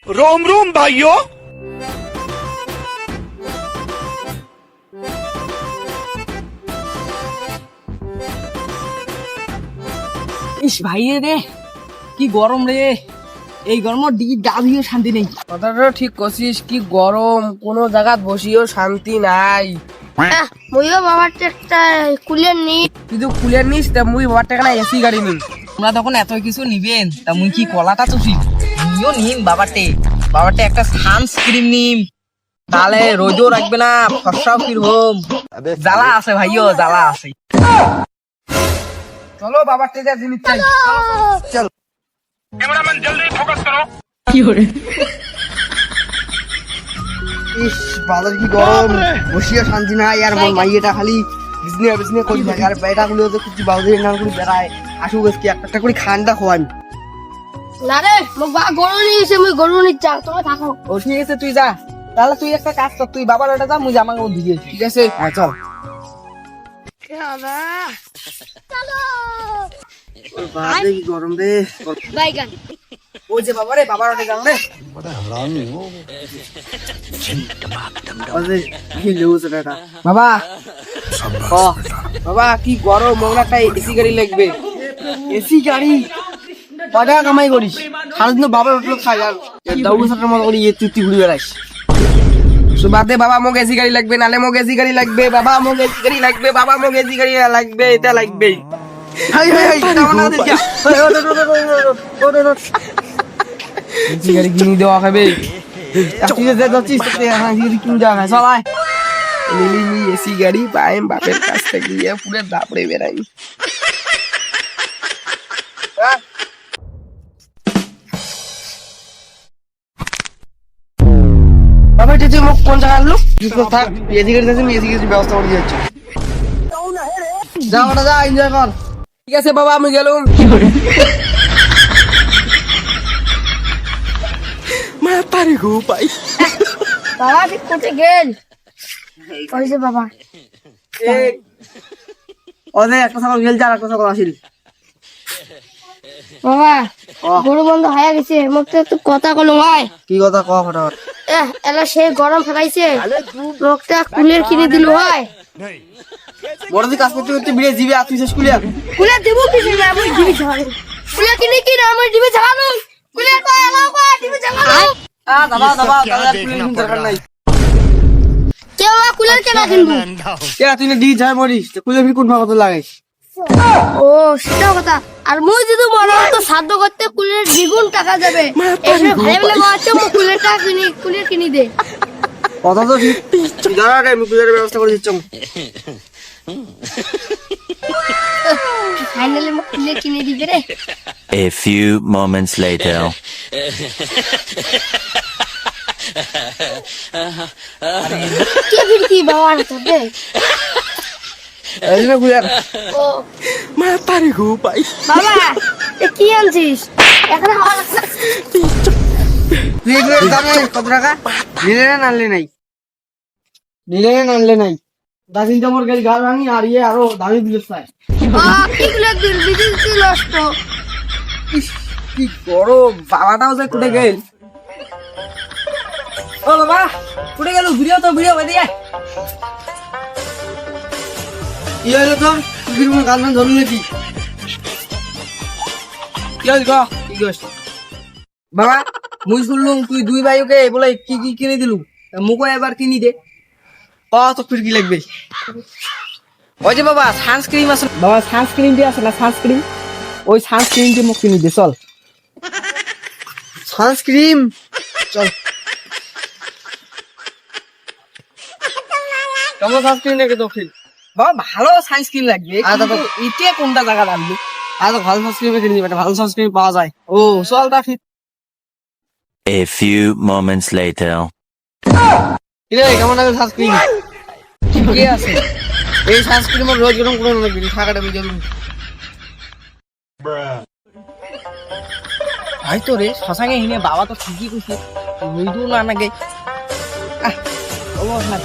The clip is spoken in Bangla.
रोम रोम भाइयों। ইস ভাই রে, কি গরম রে। এই গরমত ডিগি ডাবিও শান্তি নেই। কথাটা ঠিক করছিস, কি গরম, কোনো জায়গায় বসিও শান্তি নাই। মুইও বাবার একটা কুলের নি তুই তো কুলের নিস, তা মুই বাবার টাকা না এসি গাড়ি নিই। তোমরা তখন এত কিছু নিবেন, তা মুই কি কলাটা চুষি নিও নিন বাবারটে একটা সানস্ক্রিন নিম, তাহলে রোদও রাখবে না, ফর্সাও ফিরবম। জ্বালা আছে ভাইও, জ্বালা আছে। চলো বাবার টাকা জিনিস চাই। চলো कैमरामैन जल्दी फोकस करो। ইস বাজার কি গরম, বসিয়া শান্তি নাই। আর মোর মাইয়েটা খালি বিজনে করি থাকে। আর বেটা গুলো তো কিছু বাউদের নাম করে বেড়ায়। আসুক আজকে একটা করে খান্ডা খোয়ান। না রে, মোক বা গরু নিয়ে এসে মুই গরু নিতে চাও, তুমি থাকো। ও ঠিক আছে, তুই যা। তাহলে তুই একটা কাজ কর, তুই বাবার ওটা যা, মুই জামাকে দিয়ে। ঠিক আছে, হ্যাঁ চল। বাজারে কি গরম রে। বাইগান ওই যে বাবা রে, বাবার ওটা যাও রে। বাজারে কি লেউছে বেটা। বাবা বাবা কি গরম, মোগলা একটা এসি গাড়ি লাগবে। এসি গাড়ি কটা কামাই করিস? সারাদিন বাবার হোটেল খাই আর দাউড় সাটার মতো করে তুই ঘুরে বেড়াইস। বাদে বাবা মোক এসি গাড়ি লাগবে, নালে মোক এসি গাড়ি লাগবে, বাবা মোক এসি গাড়ি লাগবে, বাবা মোক এসি গাড়ি লাগবে, এটা লাগবে। এসি গাড়ি কিনে দেওয়া হবে। এসি গাড়ি পাইম বাপের কাছ থেকে গিয়ে পুরো দাপড়ে বেড়াই। বাবা এটা তুই মোক কোন জায়গা আনলো? থাক, এসি গাড়ি আছে, এসি গাড়ি ব্যবস্থা করে দিচ্ছি। যা ওটা যা, এনজয় কর। ঠিক আছে বাবা, আমি গেলাম। বাবা ঠিক কোথায় গেল? ওই যে বাবা ওদের একটা ছাগল গেলছে আর একটা ছাগল আসিল। বাবা গরু বন্ধ হয়ে গেছে, মোক তো একটু কথা কলম হয়। কি কথা কও ফটাফট। এলা সে গরম ফেলাইছে, লোকটা কুলের কিনে দিল হয়। বড় দিকে কাজ করতে করতে বিয়ে জিবি আতুই শেষ কুলিয়া। কুলে দেবো কিছু না, আমি দিবি ঝাড়ু। কুলে কিনে কি না, আমি দিবি ঝাড়ু। কুলে কয় এলাও কয় দিবি ঝাড়ু। দাবা দাবা দাদা কুলির দরকার নাই। কে বাবা কুলের কেনা কিনবো? কে তুই না দি যায় মরিস, কুলির ফির কোন ভাগত লাগাইস? ও সেটা কথা। আর মুই যদি মনে তো সাধ্য করতে কুলের দ্বিগুণ টাকা যাবে। এসে ভাই বলে বাচ্চা মু কুলেরটা কুলের কিনি দে। কথা তো ঠিক। দাঁড়া রে, আমি কুলির ব্যবস্থা করে দিচ্ছি। ফাইনালি মু কুলের কিনে দিবে রে। A few moments later. কে ফিরতি বাবার তো দে। এই না কুলির ও বাবা এ কি আনছিস? এখানে তুই এগুলোর দাম কত টাকা? নিলে না নানলে নাই? নিলে না নানলে নাই? দাদিন তোমার গাড়ি গাল ভাঙি আর ইয়ে আরো দামি বিলেস পায়। কি কুলের দিল বিদেশি নষ্ট। কি গরম, বাবাটাও যে কোটে গেল। ও বাবা, কোথায় গেল? ভিডিও এদিকে। কি হলো তোর? তুই কোনো গাল ভাঙ ধরলি নাকি? কি হল গো? কি গস বাবা, মুই শুনলুম তুই দুই ভাইকে বলে কি কি কিনে দিলু, মুখো এবার কিনি দে। তো ফির কি লাগবে? ওই যে বাবা সানস্ক্রিন আছে বাবা সানস্ক্রিন দিয়ে আছে না, সানস্ক্রিন, ওই সানস্ক্রিন দিয়ে মুখ কিনে দে চল। সানস্ক্রিন চল। তোমার সানস্ক্রিন রেখে তো ফিল বাবা ভালো সানস্ক্রিন লাগবে। দাদা, ইতে কোনটা জায়গা লাগবে? আর তো ভালো সানস্ক্রিন কিনে দিবে, ভালো সানস্ক্রিন পাওয়া যায়। ও চল তা ফির। A few moments later. কি রে, কেমন লাগে সানস্ক্রিন? ঠিকই আছে। এই সানস্ক্রিন আমার রোজ গরম করে লাগবে, টাকাটা বুঝে দিন। ভাই তো রে শশাঙ্গে হিনে বাবা তো ঠিকই কইছে, রইদু না নাগে। ও না